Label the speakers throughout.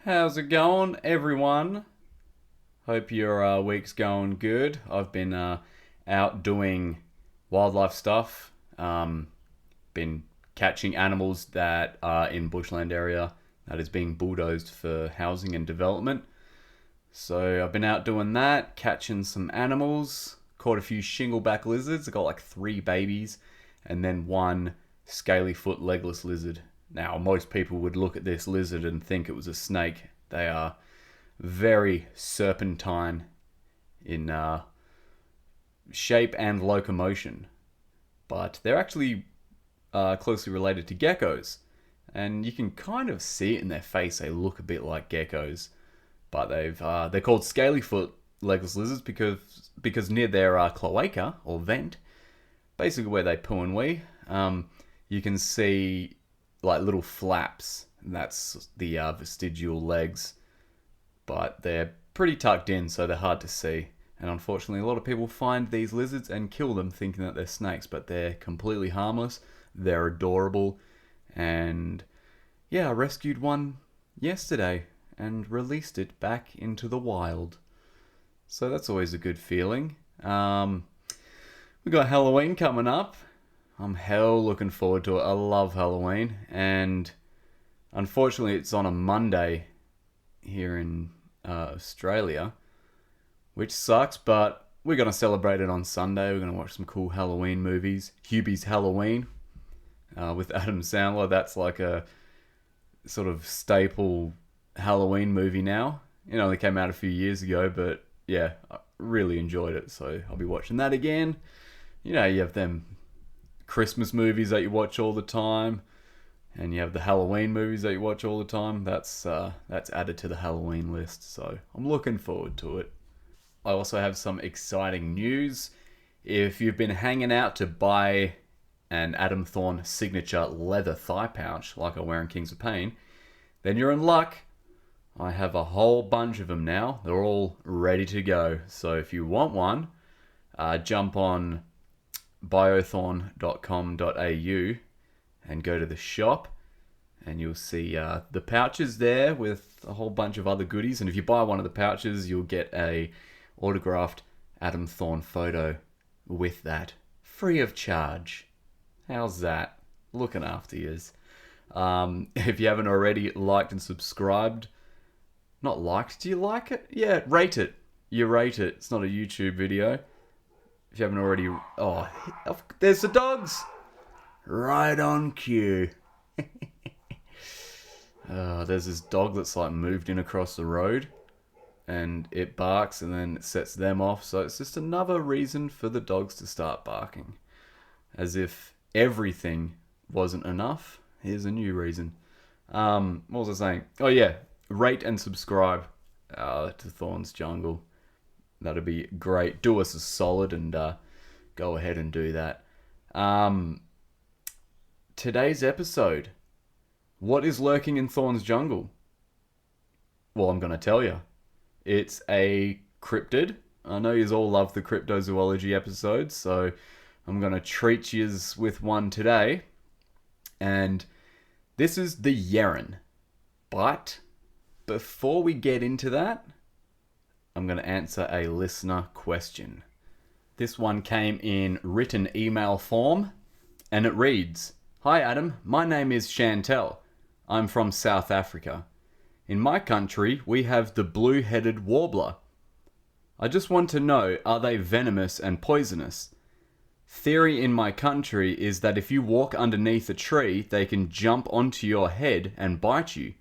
Speaker 1: How's it going, everyone? Hope your week's going good. I've been out doing wildlife stuff. Been catching animals that are in bushland area that is being bulldozed for housing and development. So I've been out doing that, catching some animals. Caught a few shingleback lizards. I got like three babies, and then one scaly foot legless lizard. Now, most people would look at this lizard and think it was a snake. They are very serpentine in shape and locomotion, but they're actually closely related to geckos. And you can kind of see it in their face. They look a bit like geckos, but they're called scalyfoot legless lizards because near their cloaca or vent, basically where they poo and wee, you can see like little flaps. And that's the vestigial legs, but they're pretty tucked in, so they're hard to see. And unfortunately, a lot of people find these lizards and kill them thinking that they're snakes, but they're completely harmless. They're adorable. And yeah, I rescued one yesterday and released it back into the wild. So that's always a good feeling. We got Halloween coming up. I'm hell looking forward to it. I love Halloween. And unfortunately, it's on a Monday here in Australia, which sucks, but we're going to celebrate it on Sunday. We're going to watch some cool Halloween movies. Hubie's Halloween with Adam Sandler. That's like a sort of staple Halloween movie now. It only came out a few years ago, but yeah, I really enjoyed it. So I'll be watching that again. You know, you have them Christmas movies that you watch all the time, and you have the Halloween movies that you watch all the time. That's added to the Halloween list, so I'm looking forward to it. I also have some exciting news. If you've been hanging out to buy an Adam Thorn signature leather thigh pouch like I wear in Kings of Pain, then you're in luck. I have a whole bunch of them now. They're all ready to go. So if you want one, jump on biothorn.com.au and go to the shop, and you'll see the pouches there with a whole bunch of other goodies. And if you buy one of the pouches, you'll get a autographed Adam Thorn photo with that, free of charge. How's that? Looking after yous. If you haven't already liked and subscribed, not liked, do you like it? Yeah, rate it. You rate it. It's not a YouTube video. If you haven't already... Oh, there's the dogs! Right on cue. There's this dog that's like moved in across the road, and it barks and then it sets them off. So it's just another reason for the dogs to start barking. As if everything wasn't enough. Here's a new reason. What was I saying? Oh yeah, rate and subscribe to Thorn's Jungle. That'd be great. Do us a solid and go ahead and do that. Today's episode. What is lurking in Thorn's Jungle? Well, I'm going to tell you. It's a cryptid. I know you all love the cryptozoology episodes, so I'm going to treat you with one today. And this is the Yeren. But before we get into that, I'm going to answer a listener question. This one came in written email form, and it reads, "Hi Adam, my name is Chantel. I'm from South Africa. In my country, we have the blue-headed warbler. I just want to know, are they venomous and poisonous? Theory in my country is that if you walk underneath a tree, they can jump onto your head and bite you.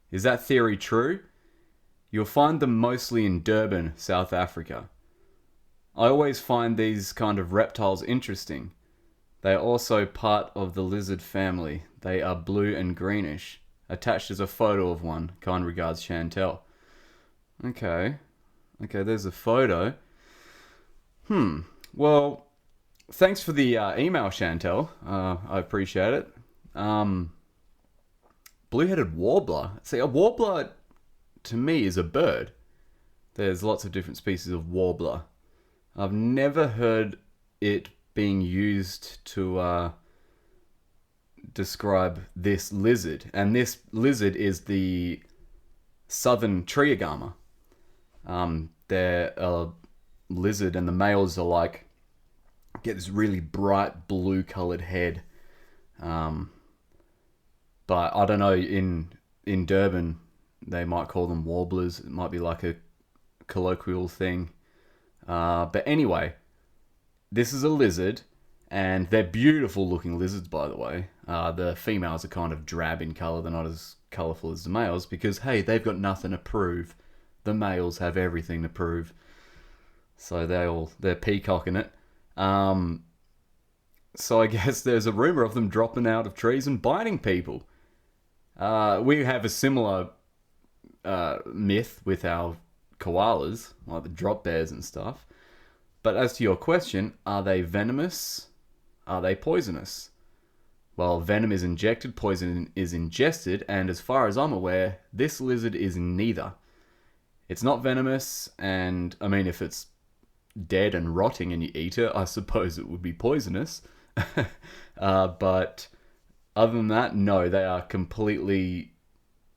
Speaker 1: Is that theory true? You'll find them mostly in Durban, South Africa. I always find these kind of reptiles interesting. They are also part of the lizard family. They are blue and greenish. Attached is a photo of one. Kind regards, Chantel." Okay, there's a photo. Well, thanks for the email, Chantel. I appreciate it. Blue-headed warbler. See, a warbler to me is a bird. There's lots of different species of warbler. I've never heard it being used to describe this lizard. And this lizard is the southern triagama. They're a lizard, and the males are like get this really bright blue colored head. But I don't know, in Durban they might call them warblers. It might be like a colloquial thing. But anyway, this is a lizard, and they're beautiful looking lizards, by the way. The females are kind of drab in colour. They're not as colourful as the males because, hey, they've got nothing to prove. The males have everything to prove. So they're peacocking it. So I guess there's a rumour of them dropping out of trees and biting people. We have a similar myth with our koalas, like the drop bears and stuff. But as to your question, are they venomous? Are they poisonous? Well, venom is injected, poison is ingested, and as far as I'm aware, this lizard is neither. It's not venomous, and I mean, if it's dead and rotting and you eat it, I suppose it would be poisonous. But other than that, no, they are completely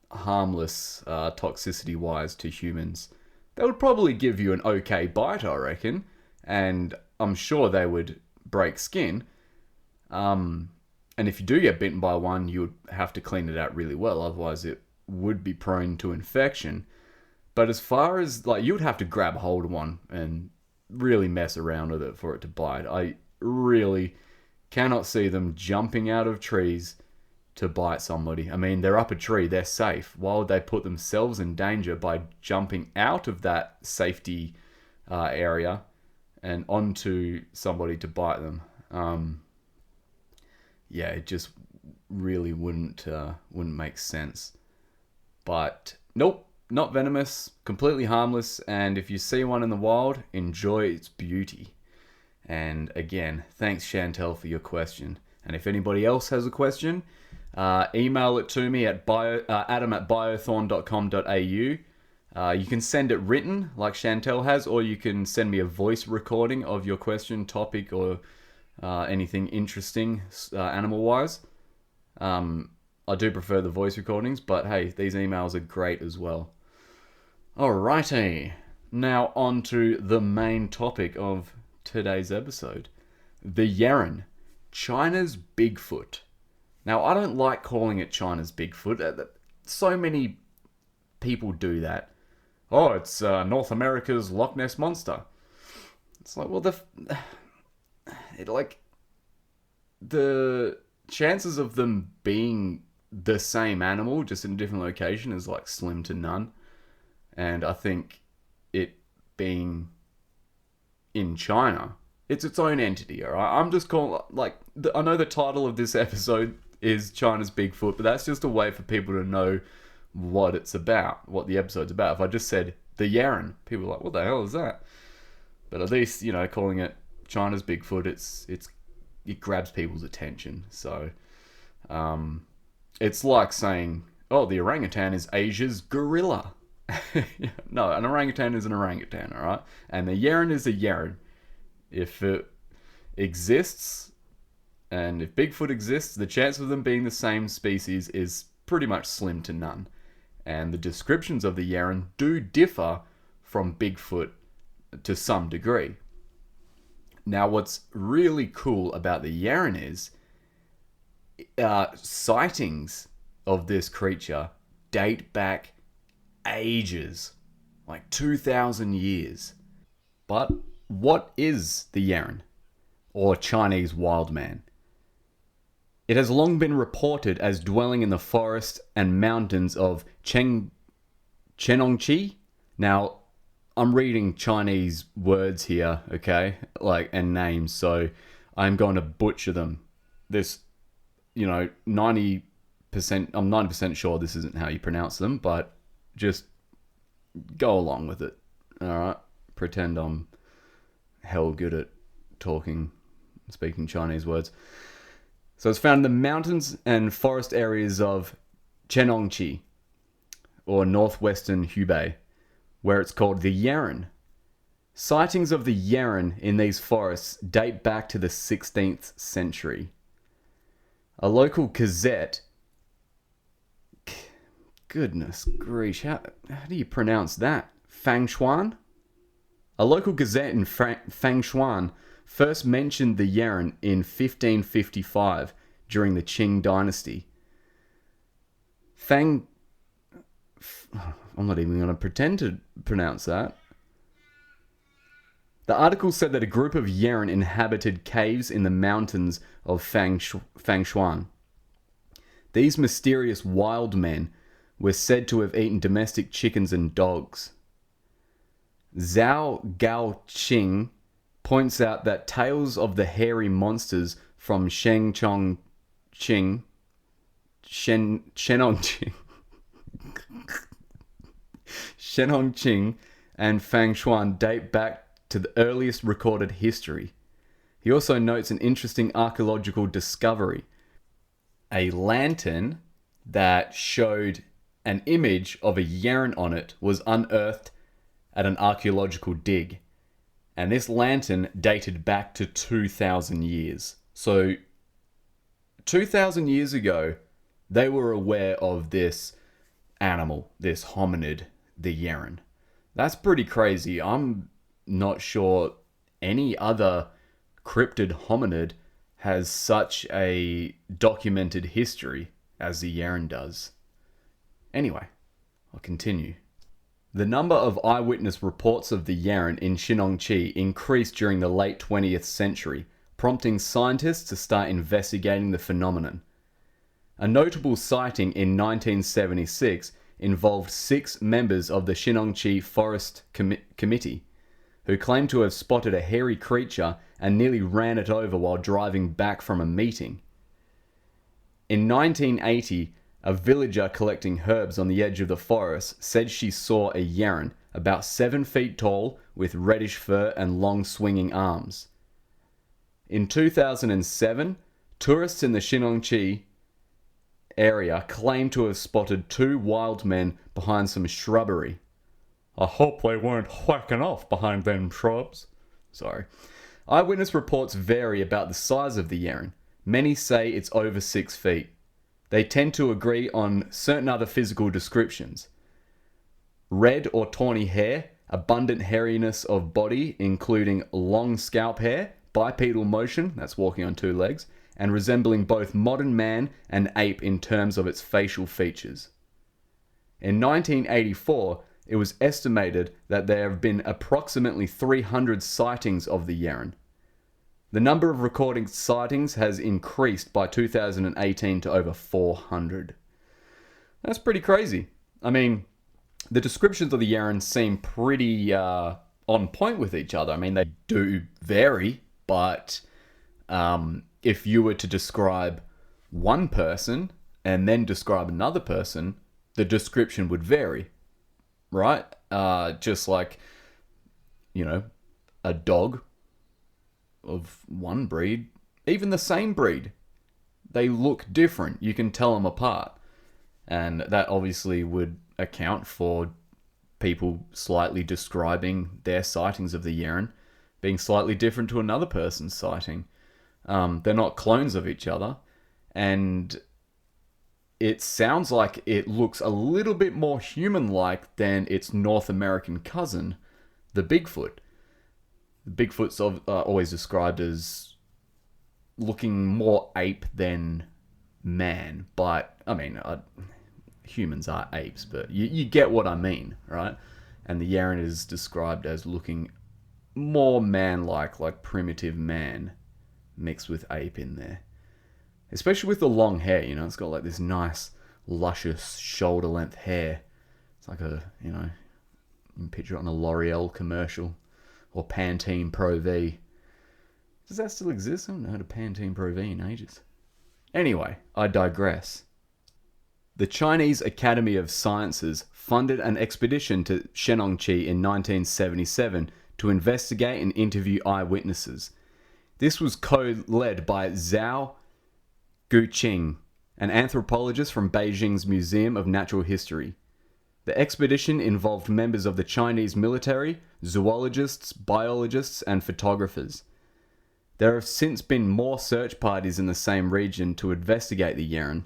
Speaker 1: harmless toxicity-wise to humans. They would probably give you an okay bite, I reckon, and I'm sure they would break skin. And if you do get bitten by one, you would have to clean it out really well, otherwise it would be prone to infection. But as far as, like, you would have to grab hold of one and really mess around with it for it to bite. I really cannot see them jumping out of trees to bite somebody. I mean, they're up a tree, they're safe. Why would they put themselves in danger by jumping out of that safety area and onto somebody to bite them? Yeah, it just really wouldn't make sense. But nope, not venomous, completely harmless, and if you see one in the wild, enjoy its beauty. And again, thanks Chantel for your question. And if anybody else has a question, email it to me at adam@biothorn.com.au. You can send it written, like Chantel has, or you can send me a voice recording of your question, topic, or anything interesting animal-wise. I do prefer the voice recordings, but hey, these emails are great as well. Alrighty, now on to the main topic of today's episode. The Yeren, China's Bigfoot. Now, I don't like calling it China's Bigfoot. So many people do that. Oh, it's North America's Loch Ness Monster. It's like, well, the chances of them being the same animal, just in a different location, is like slim to none. And I think it being in China, it's its own entity, alright? I'm just calling, like, I know the title of this episode is China's Bigfoot, but that's just a way for people to know what it's about, what the episode's about. If I just said the Yeren, people are like, what the hell is that? But at least, you know, calling it China's Bigfoot, it grabs people's attention. So, it's like saying, oh, the orangutan is Asia's gorilla. No, an orangutan is an orangutan, alright? And the Yeren is a Yeren. If it exists, and if Bigfoot exists, the chance of them being the same species is pretty much slim to none. And the descriptions of the Yeren do differ from Bigfoot to some degree. Now, what's really cool about the Yeren is sightings of this creature date back ages, like 2,000 years. But what is the Yeren, or Chinese wild man? It has long been reported as dwelling in the forest and mountains of Chenongchi. Now, I'm reading Chinese words here, okay, and names, so I'm going to butcher them. This, 90%, I'm 90% sure this isn't how you pronounce them, but just go along with it, alright? Pretend I'm hell good at speaking Chinese words. So it's found in the mountains and forest areas of Chenongchi, or northwestern Hubei, where it's called the Yeren. Sightings of the Yeren in these forests date back to the 16th century. A local gazette Goodness grief, how do you pronounce that? Fangshuan? A local gazette in Fangshuan first mentioned the Yeren in 1555 during the Qing dynasty. I'm not even going to pretend to pronounce that. The article said that a group of Yeren inhabited caves in the mountains of Fangshuan. These mysterious wild men were said to have eaten domestic chickens and dogs. Zhao Gaoqing points out that tales of the hairy monsters from Shenongqing and Fangshuan date back to the earliest recorded history. He also notes an interesting archaeological discovery. A lantern that showed an image of a Yeren on it was unearthed at an archaeological dig. And this lantern dated back to 2,000 years. So, 2,000 years ago, they were aware of this animal, this hominid, the Yeren. That's pretty crazy. I'm not sure any other cryptid hominid has such a documented history as the Yeren does. Anyway, I'll continue. The number of eyewitness reports of the Yeren in Shenongqi increased during the late 20th century, prompting scientists to start investigating the phenomenon. A notable sighting in 1976 involved 6 members of the Shenongqi Forest Committee, who claimed to have spotted a hairy creature and nearly ran it over while driving back from a meeting. In 1980, a villager collecting herbs on the edge of the forest said she saw a Yeren about 7 feet tall with reddish fur and long swinging arms. In 2007, tourists in the Shenongqi area claimed to have spotted 2 wild men behind some shrubbery. I hope they weren't whacking off behind them shrubs. Sorry. Eyewitness reports vary about the size of the Yeren. Many say it's over 6 feet. They tend to agree on certain other physical descriptions. Red or tawny hair, abundant hairiness of body, including long scalp hair, bipedal motion, that's walking on 2 legs, and resembling both modern man and ape in terms of its facial features. In 1984, it was estimated that there have been approximately 300 sightings of the Yeren. The number of recorded sightings has increased by 2018 to over 400. That's pretty crazy. I mean, the descriptions of the Yeren seem pretty on point with each other. I mean, they do vary, but if you were to describe one person and then describe another person, the description would vary, right? Just like, a dog of one breed, even the same breed, they look different. You can tell them apart. And that obviously would account for people slightly describing their sightings of the Yeren being slightly different to another person's sighting. They're not clones of each other. And it sounds like it looks a little bit more human-like than its North American cousin, the Bigfoot. Bigfoot's always described as looking more ape than man, but I mean, humans are apes, but you get what I mean, right? And the Yeren is described as looking more man-like, like primitive man mixed with ape in there. Especially with the long hair, it's got like this nice, luscious, shoulder-length hair. It's like you can picture it on a L'Oreal commercial. Or Pantene Pro V. Does that still exist? I haven't heard of Pantene Pro V in ages. Anyway, I digress. The Chinese Academy of Sciences funded an expedition to Shenongqi in 1977 to investigate and interview eyewitnesses. This was co-led by Zhao Guqing, an anthropologist from Beijing's Museum of Natural History. The expedition involved members of the Chinese military, zoologists, biologists, and photographers. There have since been more search parties in the same region to investigate the Yeren,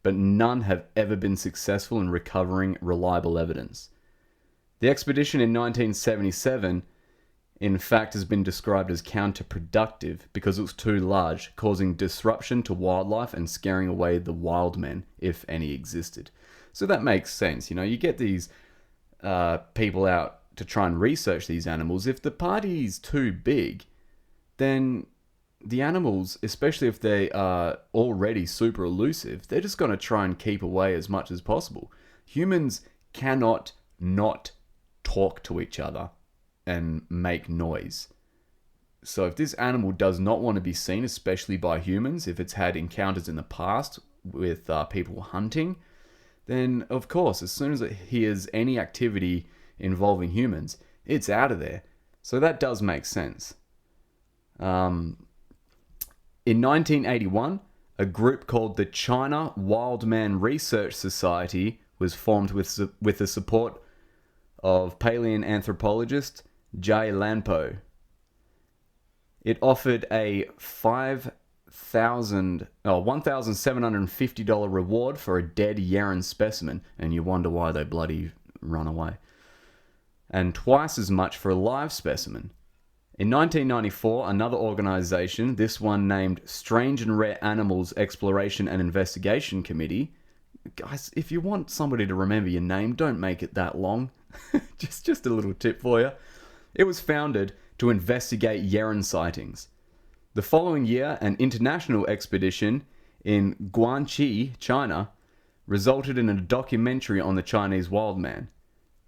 Speaker 1: but none have ever been successful in recovering reliable evidence. The expedition in 1977, in fact, has been described as counterproductive because it was too large, causing disruption to wildlife and scaring away the wild men, if any existed. So that makes sense. You get these people out to try and research these animals. If the party is too big, then the animals, especially if they are already super elusive, they're just going to try and keep away as much as possible. Humans cannot not talk to each other and make noise. So if this animal does not want to be seen, especially by humans, if it's had encounters in the past with people hunting, then of course, as soon as it hears any activity involving humans, it's out of there. So that does make sense. In 1981, a group called the China Wildman Research Society was formed with the support of paleoanthropologist Jai Lanpo. It offered a $1,750 reward for a dead Yeren specimen, and you wonder why they bloody run away, and twice as much for a live specimen. In 1994, another organization, this one named Strange and Rare Animals Exploration and Investigation Committee. Guys, if you want somebody to remember your name, don't make it that long. just a little tip for you. It was founded to investigate Yeren sightings. The following year, an international expedition in Guangxi, China, resulted in a documentary on the Chinese wild man.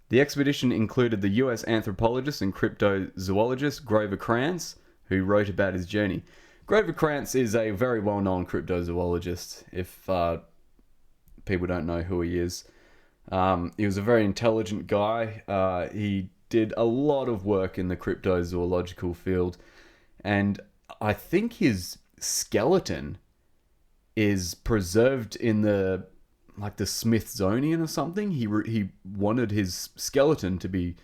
Speaker 1: The expedition included the US anthropologist and cryptozoologist Grover Krantz, who wrote about his journey. Grover Krantz is a very well-known cryptozoologist, if people don't know who he is. He was a very intelligent guy. He did a lot of work in the cryptozoological field, and I think his skeleton is preserved in the Smithsonian or something. He wanted his skeleton to be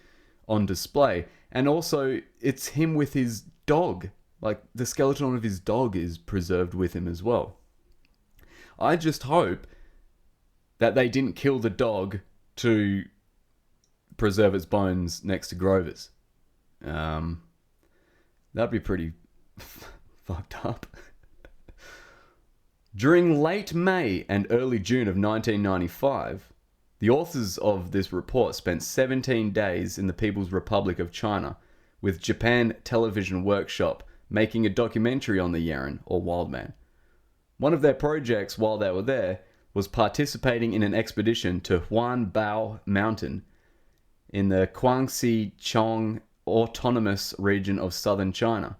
Speaker 1: on display, and also it's him with his dog. Like, the skeleton of his dog is preserved with him as well. I just hope that they didn't kill the dog to preserve its bones next to Grover's. That'd be pretty fucked up. During late May and early June of 1995, the authors of this report spent 17 days in the People's Republic of China with Japan Television Workshop making a documentary on the Yeren, or wild man. One of their projects while they were there was participating in an expedition to Huanbao Mountain in the Guangxi Chong Autonomous Region of southern China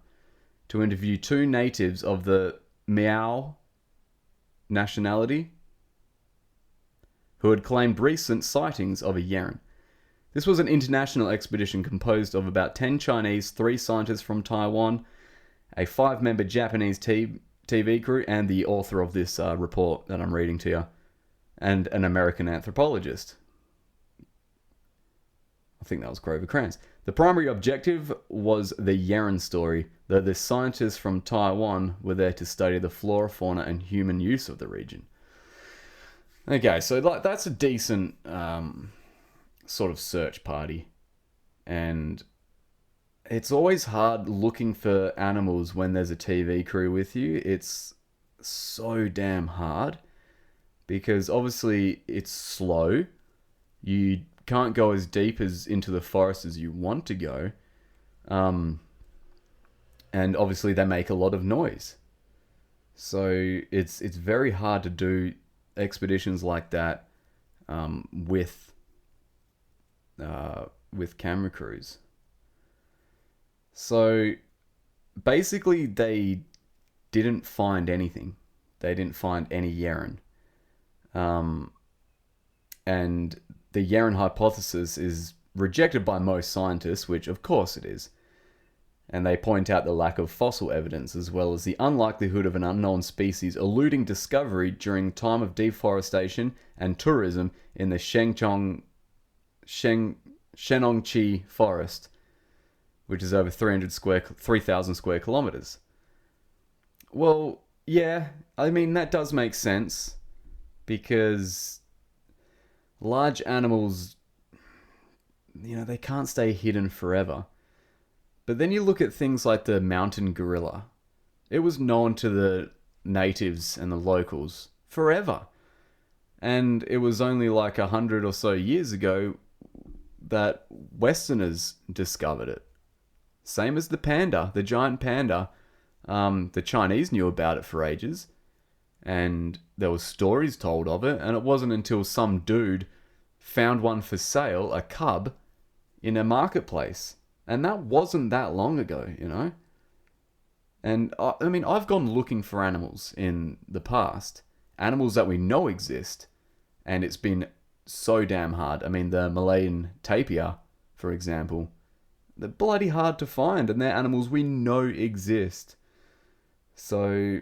Speaker 1: to interview two natives of the Miao nationality who had claimed recent sightings of a Yeren. This was an international expedition composed of about 10 Chinese, 3 scientists from Taiwan, a 5-member Japanese TV crew, and the author of this report that I'm reading to you, and an American anthropologist. I think that was Grover Krantz. The primary objective was the Yeren story, though the scientists from Taiwan were there to study the flora, fauna, and human use of the region. Okay, so that's a decent sort of search party. And it's always hard looking for animals when there's a TV crew with you. It's so damn hard because obviously it's slow. You can't go as deep as into the forest as you want to go. And obviously they make a lot of noise. So it's very hard to do expeditions like that with camera crews. So basically they didn't find anything. They didn't find any Yeren. And the Yeren hypothesis is rejected by most scientists, which of course it is. And they point out the lack of fossil evidence, as well as the unlikelihood of an unknown species eluding discovery during time of deforestation and tourism in the Shenongqi forest, which is over 3,000 square kilometers. Well, yeah, I mean, that does make sense. because large animals, they can't stay hidden forever. But then you look at things like the mountain gorilla. It was known to the natives and the locals forever. And it was only like 100 or so years ago that Westerners discovered it. Same as the panda, the giant panda. The Chinese knew about it for ages. And there were stories told of it. And it wasn't until some dude found one for sale, a cub, in a marketplace. And that wasn't that long ago, And I've gone looking for animals in the past. Animals that we know exist. And it's been so damn hard. The Malayan tapir, for example, they're bloody hard to find. And they're animals we know exist. So,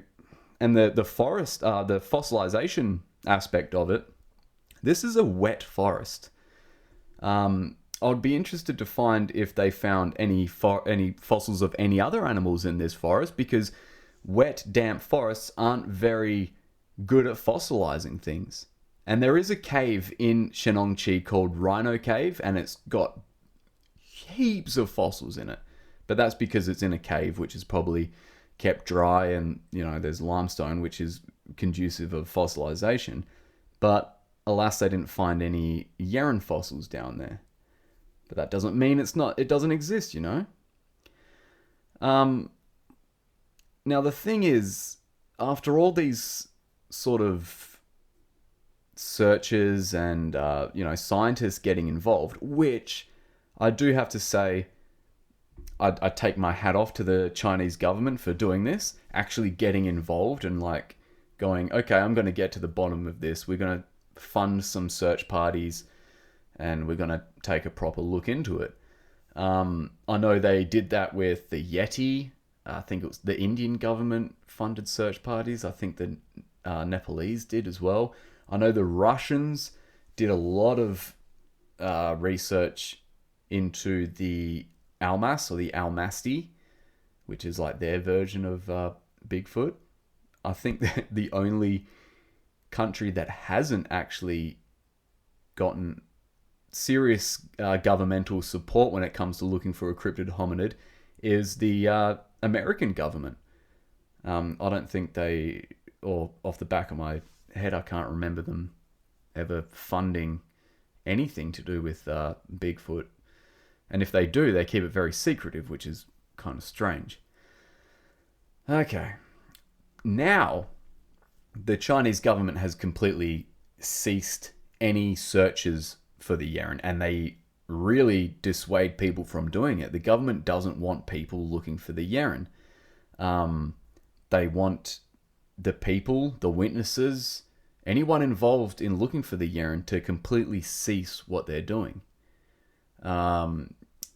Speaker 1: and the forest, the fossilization aspect of it, this is a wet forest. I'd be interested to find if they found any fossils of any other animals in this forest, because wet, damp forests aren't very good at fossilizing things. And there is a cave in Shenongchi called Rhino Cave, and it's got heaps of fossils in it. But that's because it's in a cave, which is probably kept dry, and there's limestone, which is conducive of fossilization. But alas, they didn't find any Yeren fossils down there. But that doesn't mean it doesn't exist, Now the thing is, after all these sort of searches and, scientists getting involved, which I do have to say, I take my hat off to the Chinese government for doing this, actually getting involved and going, okay, I'm going to get to the bottom of this. We're going to fund some search parties and we're going to take a proper look into it. I know they did that with the Yeti. I think it was the Indian government funded search parties. I think the Nepalese did as well. I know the Russians did a lot of research into the Almas or the Almasti, which is like their version of Bigfoot. I think that the only country that hasn't actually gotten serious governmental support when it comes to looking for a cryptid hominid is the American government. I don't think they, or off the back of my head, I can't remember them ever funding anything to do with Bigfoot. And if they do, they keep it very secretive, which is kind of strange. Okay. Now, the Chinese government has completely ceased any searches for the Yeren, and they really dissuade people from doing it. The government doesn't want people looking for the Yeren. They want the people, the witnesses, anyone involved in looking for the Yeren to completely cease what they're doing.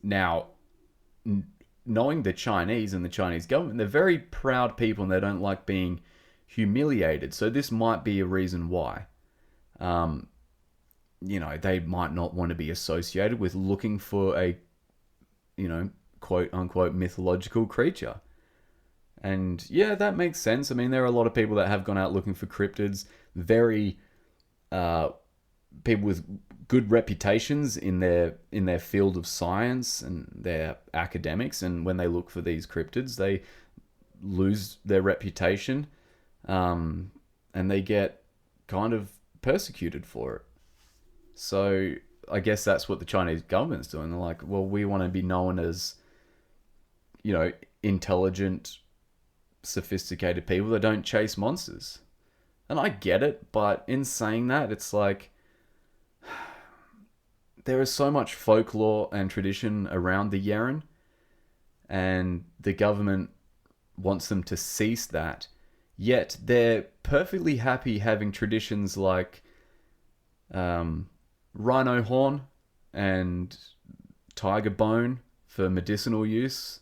Speaker 1: Now, knowing the Chinese and the Chinese government, they're very proud people and they don't like being humiliated. So this might be a reason why. They might not want to be associated with looking for a, quote unquote mythological creature. And yeah, that makes sense. There are a lot of people that have gone out looking for cryptids, very people with good reputations in their field of science and their academics, and when they look for these cryptids, they lose their reputation, and they get kind of persecuted for it. So I guess that's what the Chinese government's doing. They're like, well, we want to be known as, intelligent, sophisticated people that don't chase monsters. And I get it, but in saying that, it's like, there is so much folklore and tradition around the Yeren, and the government wants them to cease that. Yet they're perfectly happy having traditions like rhino horn and tiger bone for medicinal use,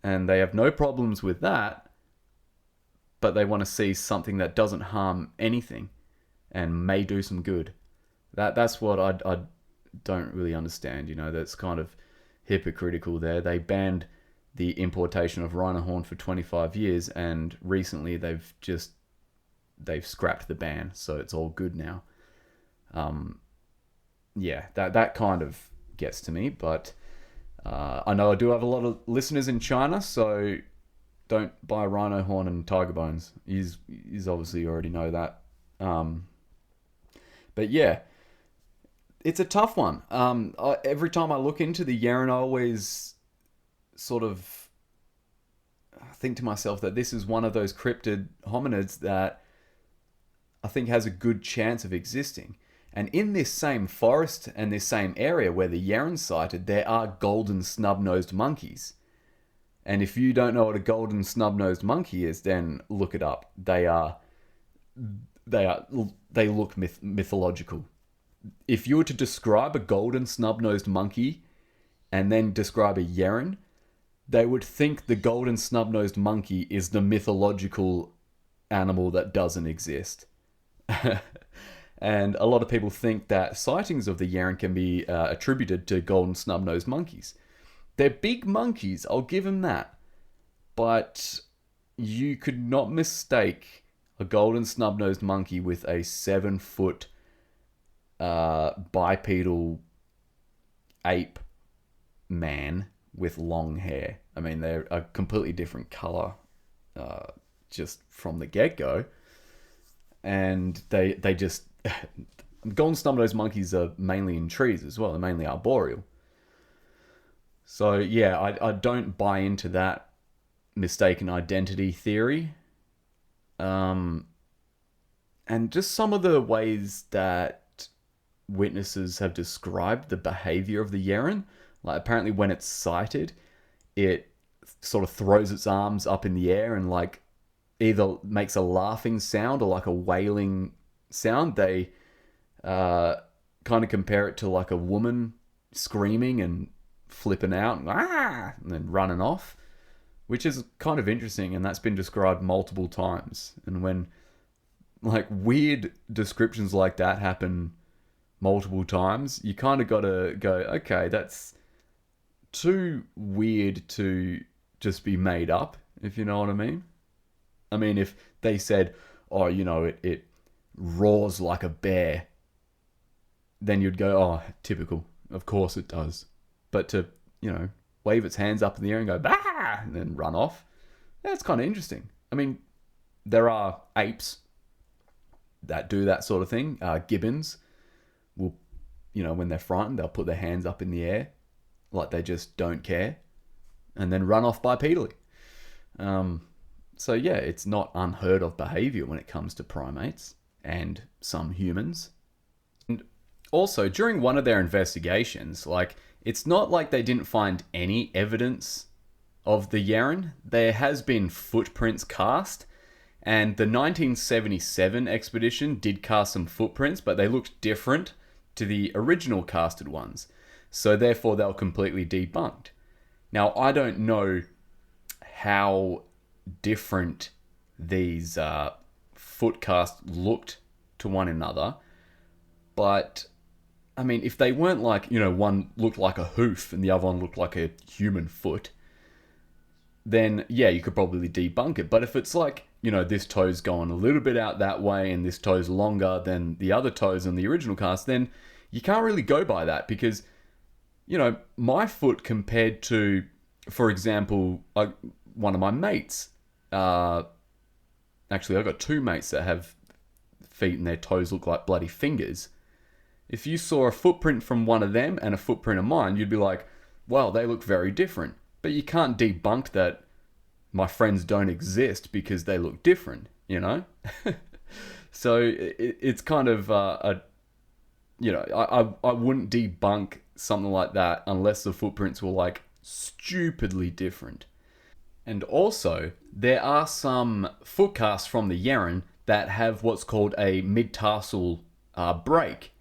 Speaker 1: and they have no problems with that, but they want to see something that doesn't harm anything and may do some good. That's what I don't really understand. That's kind of hypocritical there. They banned the importation of rhino horn for 25 years, and recently they've just they've scrapped the ban, so it's all good now. Yeah, that kind of gets to me, but I know I do have a lot of listeners in China, so don't buy rhino horn and tiger bones. He's obviously already know that. But yeah, it's a tough one. Every time I look into the Yeren, I always sort of think to myself that this is one of those cryptid hominids that I think has a good chance of existing. And in this same forest and this same area where the Yeren's sighted, there are golden snub-nosed monkeys. And if you don't know what a golden snub-nosed monkey is, then look it up. They look mythological. If you were to describe a golden snub-nosed monkey and then describe a Yeren, they would think the golden snub-nosed monkey is the mythological animal that doesn't exist. And a lot of people think that sightings of the Yeren can be attributed to golden snub-nosed monkeys. They're big monkeys, I'll give them that. But you could not mistake a golden snub-nosed monkey with a 7-foot bipedal ape man with long hair. I mean, they're a completely different color just from the get-go. And they just... golden snub-nosed monkeys are mainly in trees as well. They're mainly arboreal. So, yeah, I don't buy into that mistaken identity theory. And just some of the ways that witnesses have described the behavior of the Yeren. Like, apparently when it's sighted, it sort of throws its arms up in the air and, like, either makes a laughing sound or, like, a wailing sound. They kind of compare it to, like, a woman screaming and flipping out and then running off, which is kind of interesting, and that's been described multiple times. And when, like, weird descriptions like that happen multiple times, you kind of got to go, okay, that's too weird to just be made up, if you know what I mean. I mean, if they said, oh, you know, it roars like a bear, then you'd go, oh, typical. Of course it does. But to, you know, wave its hands up in the air and go, bah, and then run off, that's kind of interesting. I mean, there are apes that do that sort of thing. Gibbons will, you know, when they're frightened, they'll put their hands up in the air like they just don't care and then run off bipedally. So yeah, it's not unheard of behavior when it comes to primates and some humans. And also, during one of their investigations, like, it's not like they didn't find any evidence of the Yeren. There has been footprints cast, and the 1977 expedition did cast some footprints, but they looked different to the original casted ones. So therefore, they were completely debunked. Now, I don't know how different these foot casts looked to one another, but I mean, if they weren't like, you know, one looked like a hoof and the other one looked like a human foot, then yeah, you could probably debunk it. But if it's like, you know, this toe's going a little bit out that way and this toe's longer than the other toes in the original cast, then you can't really go by that, because, you know, my foot compared to, for example, one of my mates, actually I've got two mates that have feet and their toes look like bloody fingers. If you saw a footprint from one of them and a footprint of mine, you'd be like, well, they look very different. But you can't debunk that my friends don't exist because they look different, you know? So it's kind of, you know, I wouldn't debunk something like that unless the footprints were like stupidly different. And also, there are some foot casts from the Yeren that have what's called a mid-tarsal break,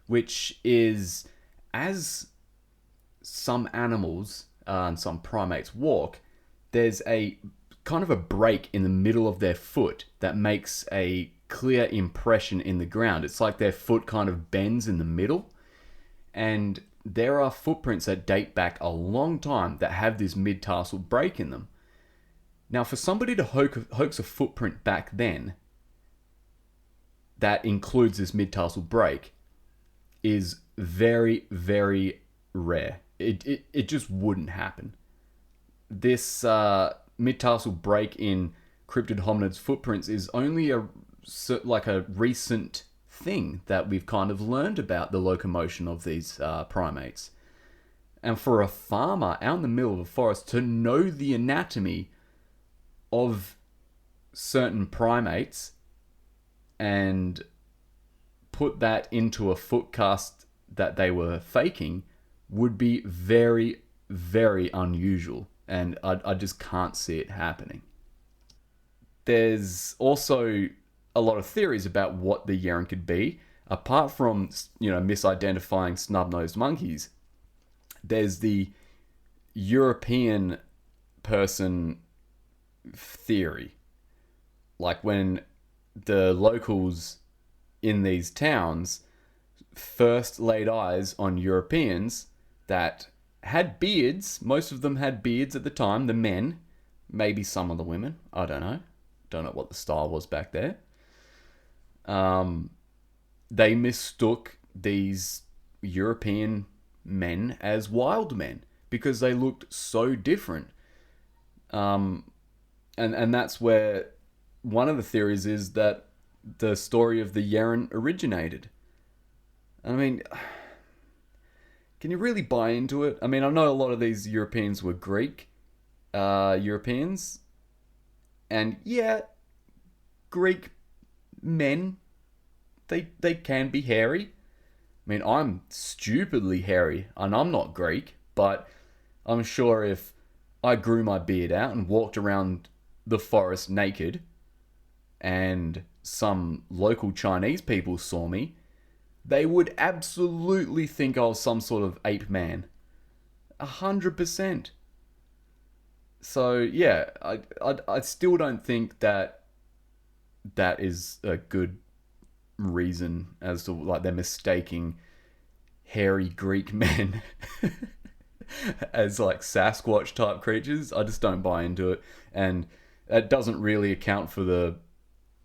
Speaker 1: which is, as some animals and some primates walk, there's a kind of a break in the middle of their foot that makes a clear impression in the ground. It's like their foot kind of bends in the middle, and there are footprints that date back a long time that have this mid-tarsal break in them. Now, for somebody to hoax a footprint back then, that includes this mid-tarsal break is very, very rare. It just wouldn't happen. This mid-tarsal break in cryptid hominids footprints is only a recent thing that we've kind of learned about the locomotion of these primates. And for a farmer out in the middle of a forest to know the anatomy of certain primates and put that into a footcast that they were faking would be very, very unusual. And I just can't see it happening. There's also a lot of theories about what the Yeren could be. Apart from, misidentifying snub-nosed monkeys, there's the European person theory. Like when the locals in these towns first laid eyes on Europeans that had beards. Most of them had beards at the time, the men. Maybe some of the women. I don't know. Don't know what the style was back there. They mistook these European men as wild men because they looked so different. And that's where one of the theories is that the story of the Yeren originated. I mean, can you really buy into it? I mean, I know a lot of these Europeans were Greek Europeans. And yeah, Greek men, they can be hairy. I mean, I'm stupidly hairy, and I'm not Greek, but I'm sure if I grew my beard out and walked around the forest naked, and some local Chinese people saw me, they would absolutely think I was some sort of ape man. 100%. So, yeah, I still don't think that is a good reason as to, like, they're mistaking hairy Greek men as, like, Sasquatch type creatures. I just don't buy into it. And that doesn't really account for the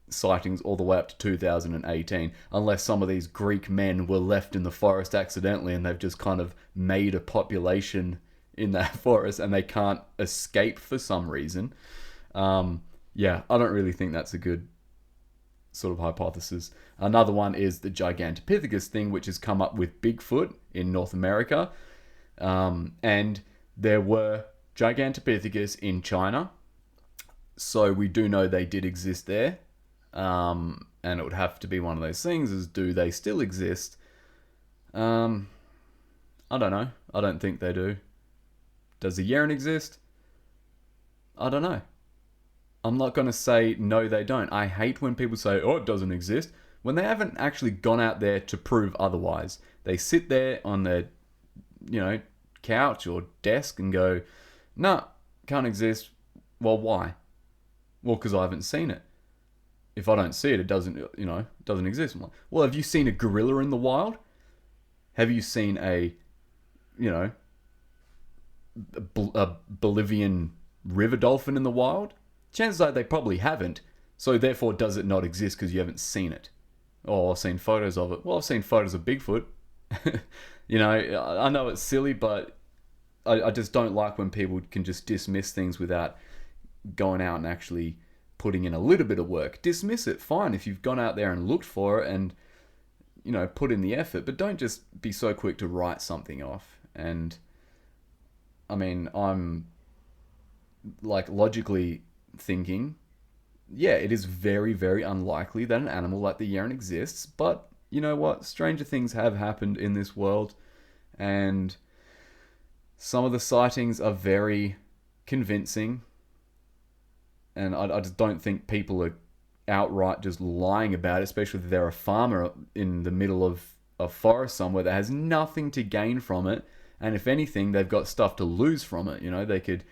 Speaker 1: sightings all the way up to 2018, unless some of these Greek men were left in the forest accidentally and they've just kind of made a population in that forest and they can't escape for some reason. Yeah, I don't really think that's a good sort of hypothesis. Another one is the Gigantopithecus thing, which has come up with Bigfoot in North America. And there were Gigantopithecus in China. So we do know they did exist there. And it would have to be one of those things is, do they still exist? I don't know. I don't think they do. Does the Yeren exist? I don't know. I'm not going to say no, they don't. I hate when people say, oh, it doesn't exist, when they haven't actually gone out there to prove otherwise. They sit there on their, couch or desk and go, no, can't exist. Well, why? Well, because I haven't seen it. If I don't see it, it doesn't exist. I'm like, well, have you seen a gorilla in the wild? Have you seen a Bolivian river dolphin in the wild? Chances are they probably haven't. So therefore, does it not exist because you haven't seen it? Or seen photos of it? Well, I've seen photos of Bigfoot. I know it's silly, but I just don't like when people can just dismiss things without going out and actually putting in a little bit of work. Dismiss it, fine, if you've gone out there and looked for it and, put in the effort, but don't just be so quick to write something off. And, I mean, I'm, like, logically thinking, yeah, it is very, very unlikely that an animal like the Yeren exists, but you know what? Stranger things have happened in this world, and some of the sightings are very convincing, and I just don't think people are outright just lying about it, especially if they're a farmer in the middle of a forest somewhere that has nothing to gain from it, and if anything, they've got stuff to lose from it. They could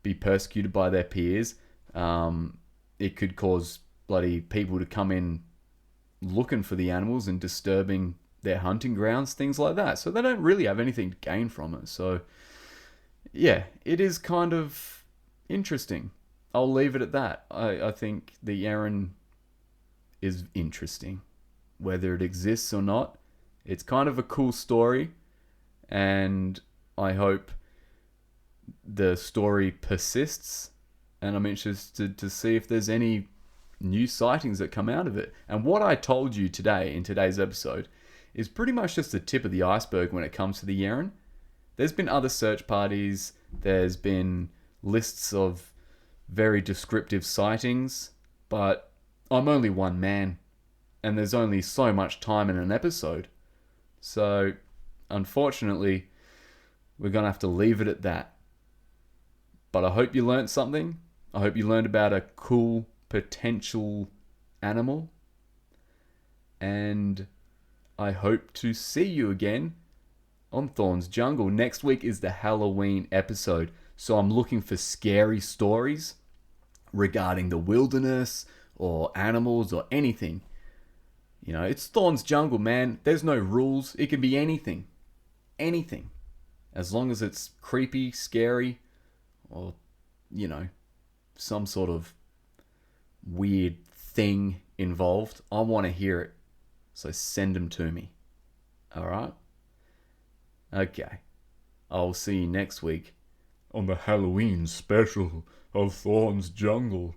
Speaker 1: be persecuted by their peers. It could cause bloody people to come in looking for the animals and disturbing their hunting grounds, things like that. So they don't really have anything to gain from it. So, yeah, it is kind of interesting. I'll leave it at that. I think the Yeren is interesting. whether it exists or not. It's kind of a cool story, and I hope the story persists, and I'm interested to see if there's any new sightings that come out of it. And what I told you today in today's episode is pretty much just the tip of the iceberg when it comes to the Yeren. There's been other search parties, there's been lists of very descriptive sightings, but I'm only one man, and there's only so much time in an episode. So, unfortunately, we're going to have to leave it at that. But I hope you learned something. I hope you learned about a cool potential animal. And I hope to see you again on Thorn's Jungle. Next week is the Halloween episode. So I'm looking for scary stories regarding the wilderness or animals or anything. You know, it's Thorn's Jungle, man. There's no rules. It can be anything. Anything. As long as it's creepy, scary, or, you know, some sort of weird thing involved, I want to hear it. So send them to me. Alright? Okay. I'll see you next week on the Halloween special of Thorn's Jungle.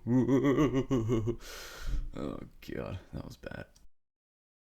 Speaker 1: Oh, God. That was bad.